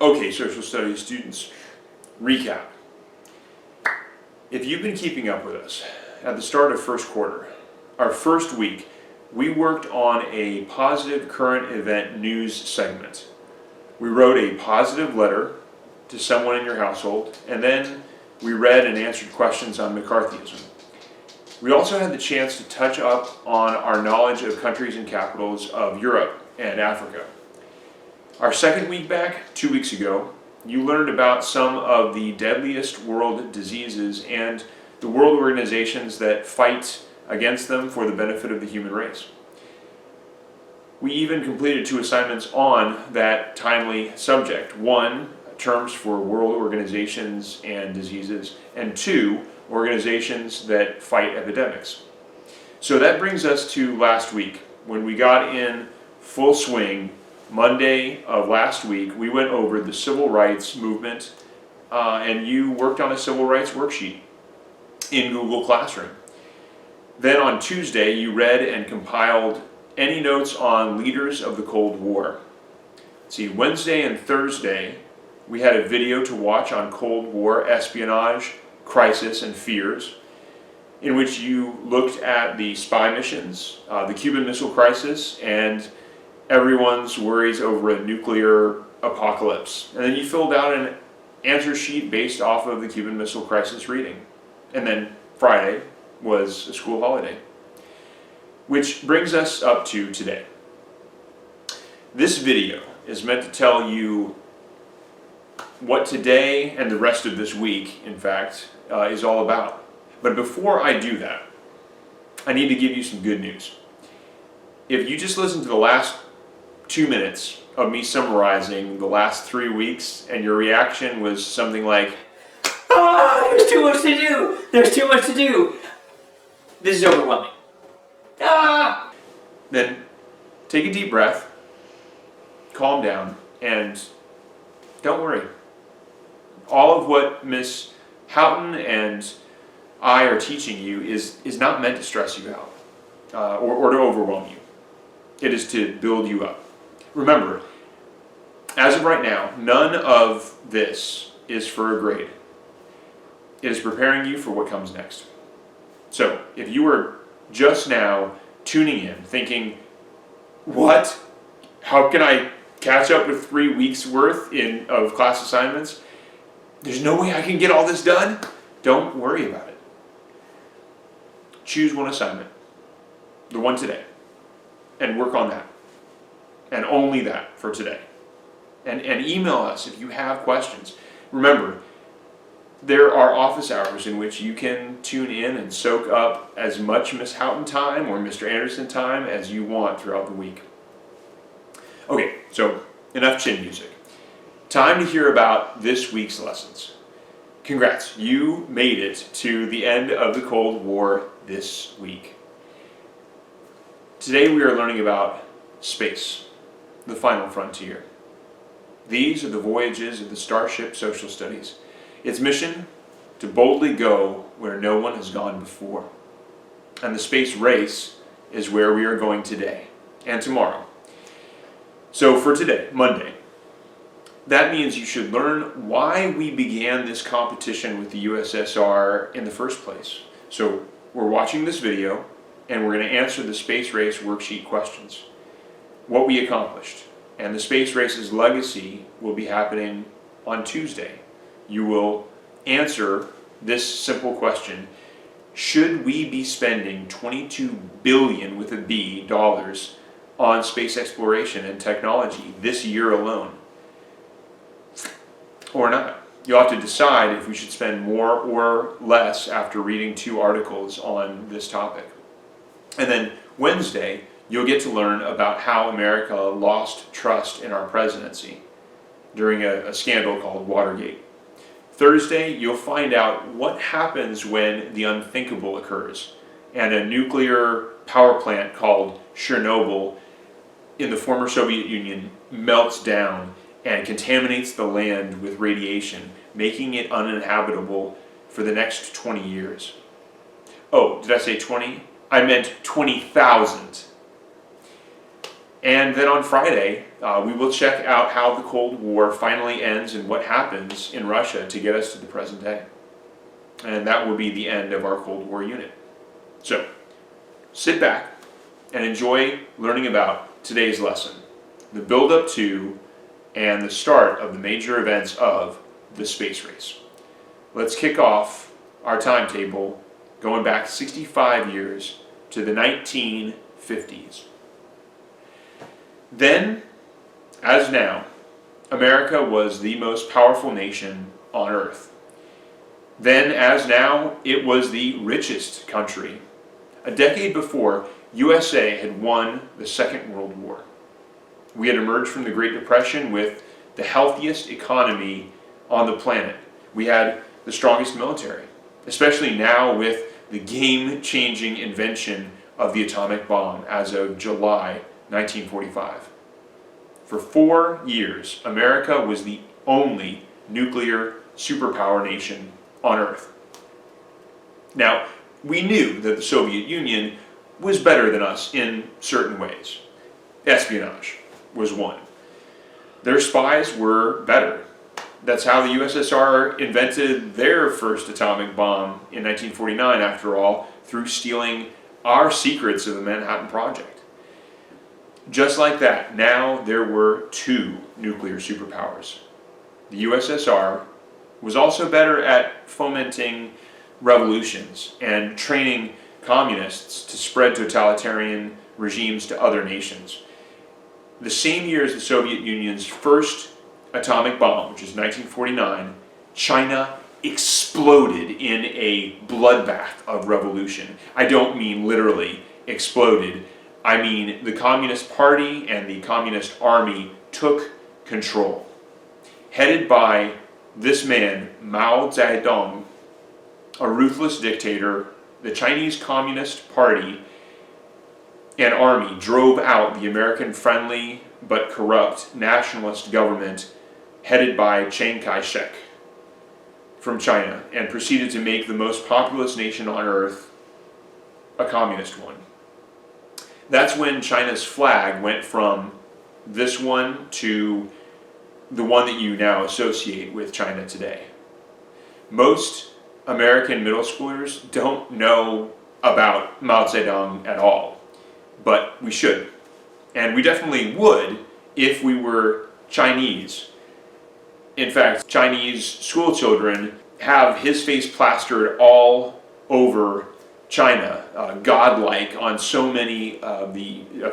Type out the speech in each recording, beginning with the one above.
Okay, social studies students, recap. If you've been keeping up with us, at the start of first quarter, our first week, we worked on a positive current event news segment. We wrote a positive letter to someone in your household, and then we read and answered questions on McCarthyism. We also had the chance to touch up on our knowledge of countries and capitals of Europe and Africa. Our second week back, 2 weeks ago, you learned about some of the deadliest world diseases and the world organizations that fight against them for the benefit of the human race. We even completed 2 assignments on that timely subject. 1, terms for world organizations and diseases, and 2, organizations that fight epidemics. So that brings us to last week, when we got in full swing. Monday of last week, we went over the civil rights movement, and you worked on a civil rights worksheet in Google Classroom. Then on Tuesday, you read and compiled any notes on leaders of the Cold War. See, Wednesday and Thursday, we had a video to watch on Cold War espionage, crisis, and fears, in which you looked at the spy missions, the Cuban Missile Crisis, and everyone's worries over a nuclear apocalypse. And then you filled out an answer sheet based off of the Cuban Missile Crisis reading. And then Friday was a school holiday. Which brings us up to today. This video is meant to tell you what today and the rest of this week, in fact, is all about. But before I do that, I need to give you some good news. If you just listen to the last 2 minutes of me summarizing the last 3 weeks and your reaction was something like, there's too much to do! There's too much to do! This is overwhelming. Then take a deep breath, calm down, and don't worry. All of what Miss Houghton and I are teaching you is not meant to stress you out or to overwhelm you. It is to build you up. Remember, as of right now, none of this is for a grade. It is preparing you for what comes next. So, if you are just now tuning in, thinking, what? How can I catch up with 3 weeks worth of class assignments? There's no way I can get all this done? Don't worry about it. Choose one assignment, the one today, and work on that. And only that for today. And email us if you have questions. Remember, there are office hours in which you can tune in and soak up as much Miss Houghton time or Mr. Anderson time as you want throughout the week. Okay, so enough chin music. Time to hear about this week's lessons. Congrats, you made it to the end of the Cold War this week. Today we are learning about space, the final frontier. These are the voyages of the Starship Social Studies. Its mission, to boldly go where no one has gone before. And the space race is where we are going today and tomorrow. So for today, Monday, that means you should learn why we began this competition with the USSR in the first place. So we're watching this video and we're going to answer the space race worksheet questions. What we accomplished. And the space race's legacy will be happening on Tuesday. You will answer this simple question: should we be spending $22 billion with a B dollars on space exploration and technology this year alone? Or not? You'll have to decide if we should spend more or less after reading 2 articles on this topic. And then Wednesday, you'll get to learn about how America lost trust in our presidency during a scandal called Watergate. Thursday, you'll find out what happens when the unthinkable occurs and a nuclear power plant called Chernobyl in the former Soviet Union melts down and contaminates the land with radiation, making it uninhabitable for the next 20 years. Oh, did I say 20? I meant 20,000. And then on Friday, We will check out how the Cold War finally ends and what happens in Russia to get us to the present day. And that will be the end of our Cold War unit. So, sit back and enjoy learning about today's lesson, the build-up to and the start of the major events of the space race. Let's kick off our timetable going back 65 years to the 1950s. Then, as now, America was the most powerful nation on Earth. Then, as now, it was the richest country. A decade before, USA had won the Second World War. We had emerged from the Great Depression with the healthiest economy on the planet. We had the strongest military, especially now with the game-changing invention of the atomic bomb as of July 1945. For 4 years, America was the only nuclear superpower nation on Earth. Now, we knew that the Soviet Union was better than us in certain ways. Espionage was one. Their spies were better. That's how the USSR invented their first atomic bomb in 1949, after all, through stealing our secrets of the Manhattan Project. Just like that, now there were 2 nuclear superpowers. The USSR was also better at fomenting revolutions and training communists to spread totalitarian regimes to other nations. The same year as the Soviet Union's first atomic bomb, which is 1949, China exploded in a bloodbath of revolution. I don't mean literally exploded. I mean the Communist Party and the Communist Army took control. Headed by this man, Mao Zedong, a ruthless dictator, the Chinese Communist Party and army drove out the American-friendly but corrupt nationalist government headed by Chiang Kai-shek from China, and proceeded to make the most populous nation on earth a communist one. That's when China's flag went from this one to the one that you now associate with China today. Most American middle schoolers don't know about Mao Zedong at all, but we should. And we definitely would if we were Chinese. In fact, Chinese school children have his face plastered all over China, godlike on so many of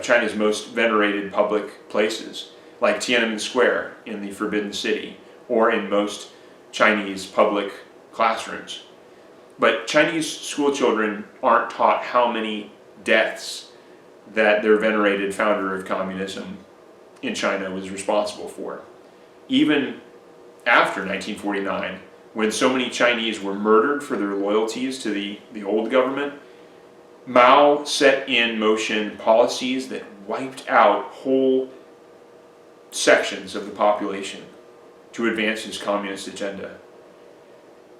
China's most venerated public places, like Tiananmen Square in the Forbidden City, or in most Chinese public classrooms. But Chinese school children aren't taught how many deaths that their venerated founder of communism in China was responsible for. Even after 1949, when so many Chinese were murdered for their loyalties to the old government, Mao set in motion policies that wiped out whole sections of the population to advance his communist agenda.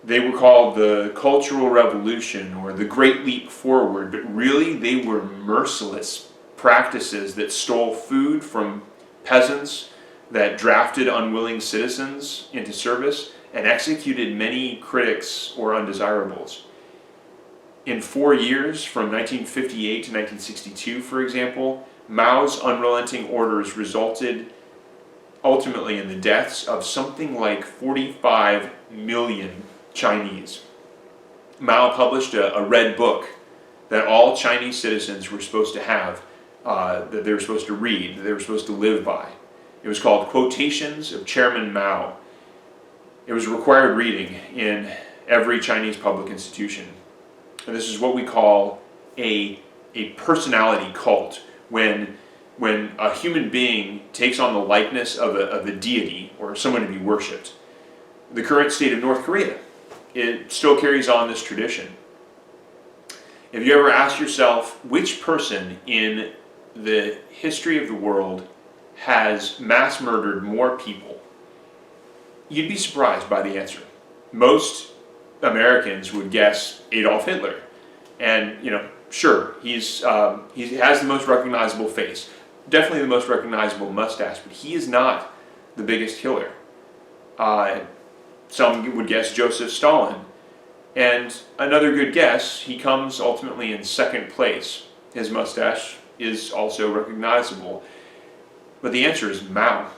They were called the Cultural Revolution or the Great Leap Forward, but really they were merciless practices that stole food from peasants, that drafted unwilling citizens into service, and executed many critics or undesirables. In 4 years, from 1958 to 1962, for example, Mao's unrelenting orders resulted ultimately in the deaths of something like 45 million Chinese. Mao published a red book that all Chinese citizens were supposed to have, that they were supposed to read, that they were supposed to live by. It was called Quotations of Chairman Mao. It was required reading in every Chinese public institution. And this is what we call a personality cult, when a human being takes on the likeness of a deity or someone to be worshipped. The current state of North Korea, it still carries on this tradition. Have you ever asked yourself which person in the history of the world has mass murdered more people? You'd be surprised by the answer. Most Americans would guess Adolf Hitler. And, sure, he has the most recognizable face. definitely the most recognizable mustache, but he is not the biggest killer. Some would guess Joseph Stalin. And another good guess, he comes ultimately in second place. His mustache is also recognizable. But the answer is Mao.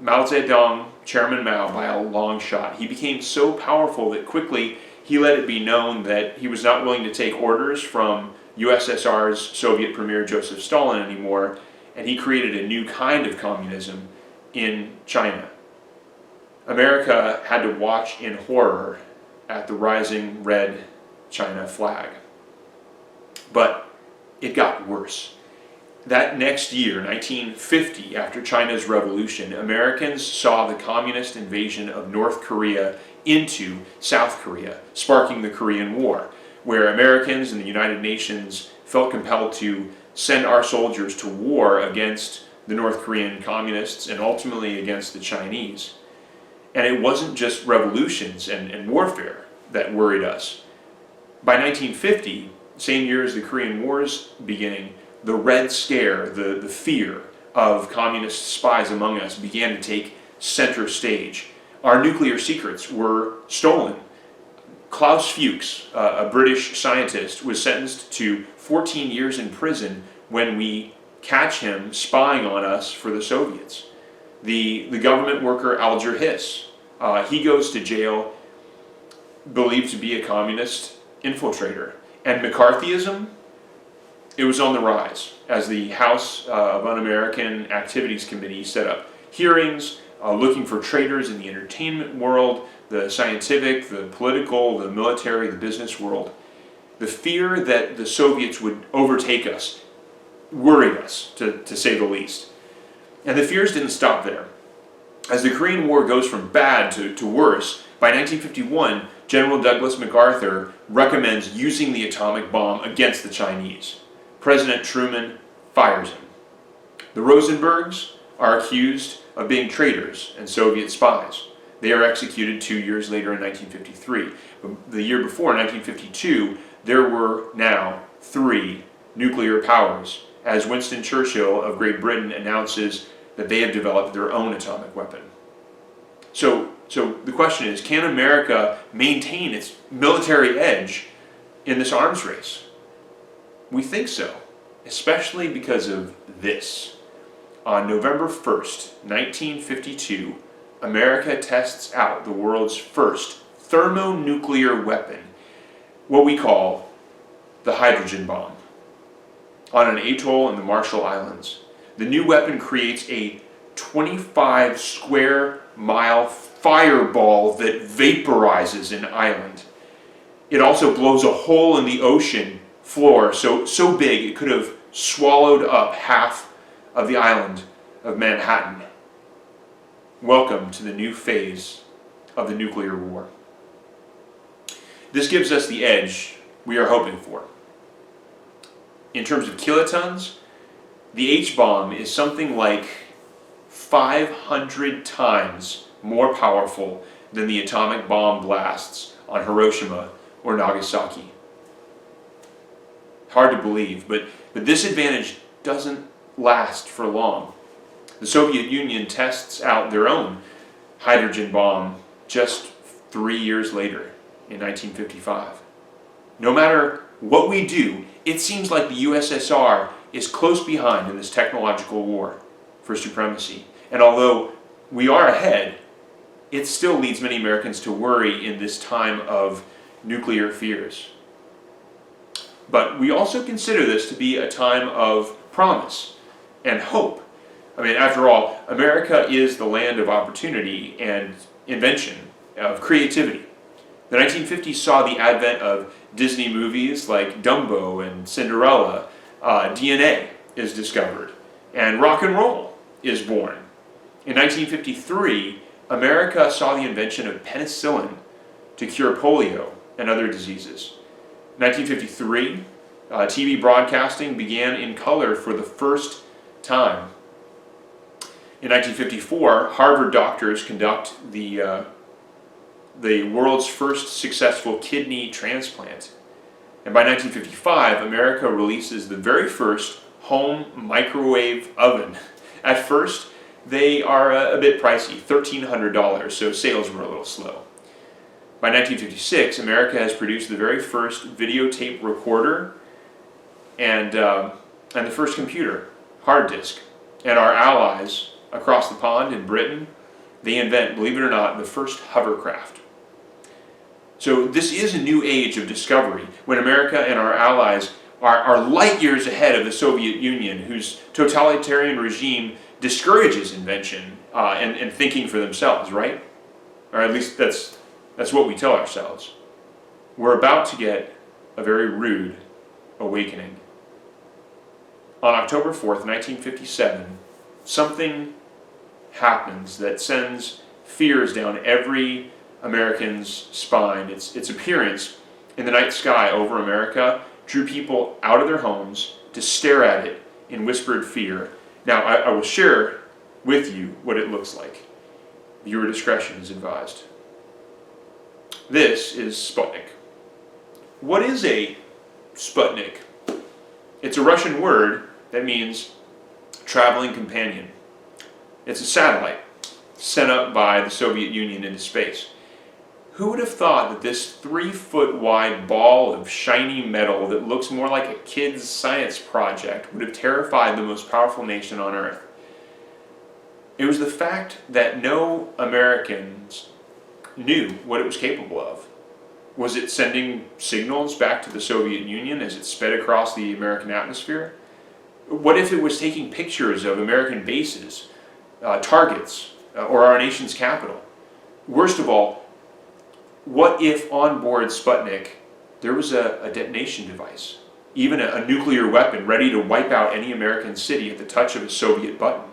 Mao Zedong, Chairman Mao, by a long shot. He became so powerful that quickly he let it be known that he was not willing to take orders from USSR's Soviet Premier Joseph Stalin anymore, and he created a new kind of communism in China. America had to watch in horror at the rising red China flag. But it got worse. That next year, 1950, after China's revolution, Americans saw the communist invasion of North Korea into South Korea, sparking the Korean War, where Americans and the United Nations felt compelled to send our soldiers to war against the North Korean communists and ultimately against the Chinese. And it wasn't just revolutions and warfare that worried us. By 1950, same year as the Korean War's beginning, the Red Scare, the fear of communist spies among us began to take center stage. Our nuclear secrets were stolen. Klaus Fuchs, a British scientist, was sentenced to 14 years in prison when we catch him spying on us for the Soviets. The government worker Alger Hiss, he goes to jail believed to be a communist infiltrator. And McCarthyism, it was on the rise as the House of Un-American Activities Committee set up hearings looking for traitors in the entertainment world, the scientific, the political, the military, the business world. The fear that the Soviets would overtake us worried us, to say the least. And the fears didn't stop there. As the Korean War goes from bad to worse, by 1951, General Douglas MacArthur recommends using the atomic bomb against the Chinese. President Truman fires him. The Rosenbergs are accused of being traitors and Soviet spies. They are executed 2 years later in 1953. The year before, 1952, there were now 3 nuclear powers, as Winston Churchill of Great Britain announces that they have developed their own atomic weapon. So the question is, can America maintain its military edge in this arms race? We think so, especially because of this. On November 1st, 1952, America tests out the world's first thermonuclear weapon, what we call the hydrogen bomb, on an atoll in the Marshall Islands. The new weapon creates a 25 square mile fireball that vaporizes an island. It also blows a hole in the ocean floor so big it could have swallowed up half of the island of Manhattan. Welcome to the new phase of the nuclear war. This gives us the edge we are hoping for. In terms of kilotons, the H-bomb is something like 500 times more powerful than the atomic bomb blasts on Hiroshima or Nagasaki. Hard to believe, but this advantage doesn't last for long. The Soviet Union tests out their own hydrogen bomb just 3 years later, in 1955. No matter what we do, it seems like the USSR is close behind in this technological war for supremacy. And although we are ahead, it still leads many Americans to worry in this time of nuclear fears. But we also consider this to be a time of promise and hope. I mean, after all, America is the land of opportunity and invention, of creativity. The 1950s saw the advent of Disney movies like Dumbo and Cinderella. DNA is discovered, and rock and roll is born. In 1953, America saw the invention of penicillin to cure polio and other diseases. 1953, TV broadcasting began in color for the first time. In 1954, Harvard doctors conduct the world's first successful kidney transplant. And by 1955, America releases the very first home microwave oven. At first, they are a bit pricey, $1,300, so sales were a little slow. By 1956, America has produced the very first videotape recorder and the first computer, hard disk. And our allies across the pond in Britain, they invent, believe it or not, the first hovercraft. So this is a new age of discovery when America and our allies are light years ahead of the Soviet Union, whose totalitarian regime discourages invention and thinking for themselves, right? Or at least that's what we tell ourselves. We're about to get a very rude awakening. On October 4th, 1957, something happens that sends fears down every American's spine. Its appearance in the night sky over America drew people out of their homes to stare at it in whispered fear. Now, I will share with you what it looks like. Viewer discretion is advised. This is Sputnik. What is a Sputnik? It's a Russian word that means traveling companion. It's a satellite sent up by the Soviet Union into space. Who would have thought that this 3-foot wide ball of shiny metal that looks more like a kid's science project would have terrified the most powerful nation on Earth? It was the fact that no Americans knew what it was capable of. Was it sending signals back to the Soviet Union as it sped across the American atmosphere? What if it was taking pictures of American bases, targets, or our nation's capital? Worst of all, what if on board Sputnik there was a detonation device, even a nuclear weapon ready to wipe out any American city at the touch of a Soviet button?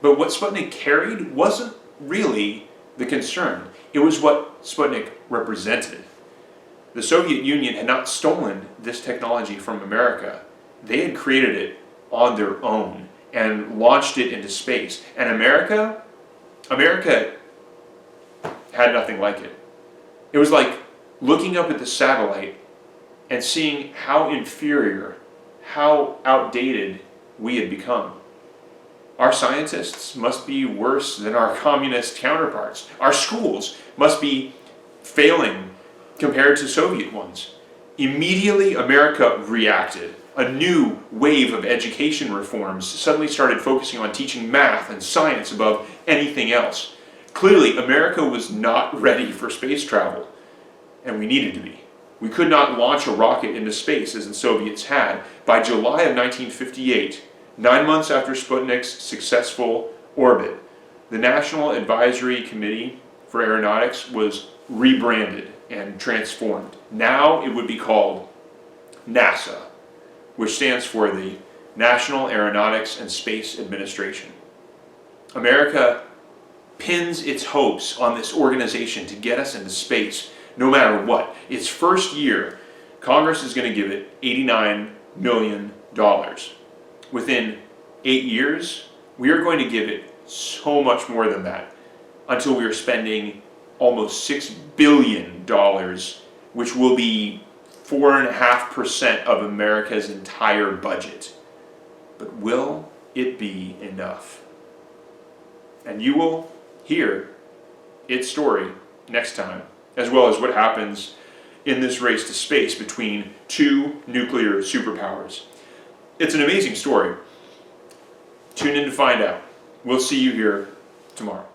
But what Sputnik carried wasn't really the concern. It was what Sputnik represented. The Soviet Union had not stolen this technology from America. They had created it on their own and launched it into space. And America had nothing like it. It was like looking up at the satellite and seeing how inferior, how outdated we had become. Our scientists must be worse than our communist counterparts. Our schools must be failing compared to Soviet ones. Immediately, America reacted. A new wave of education reforms suddenly started focusing on teaching math and science above anything else. Clearly, America was not ready for space travel, and we needed to be. We could not launch a rocket into space as the Soviets had. By July of 1958, 9 months after Sputnik's successful orbit, the National Advisory Committee for Aeronautics was rebranded and transformed. Now it would be called NASA, which stands for the National Aeronautics and Space Administration. America pins its hopes on this organization to get us into space no matter what. Its first year, Congress is going to give it $89 million. Within 8 years, we are going to give it so much more than that until we are spending almost $6 billion, which will be 4.5% of America's entire budget. But will it be enough? And you will hear its story next time, as well as what happens in this race to space between two nuclear superpowers. It's an amazing story. Tune in to find out. We'll see you here tomorrow.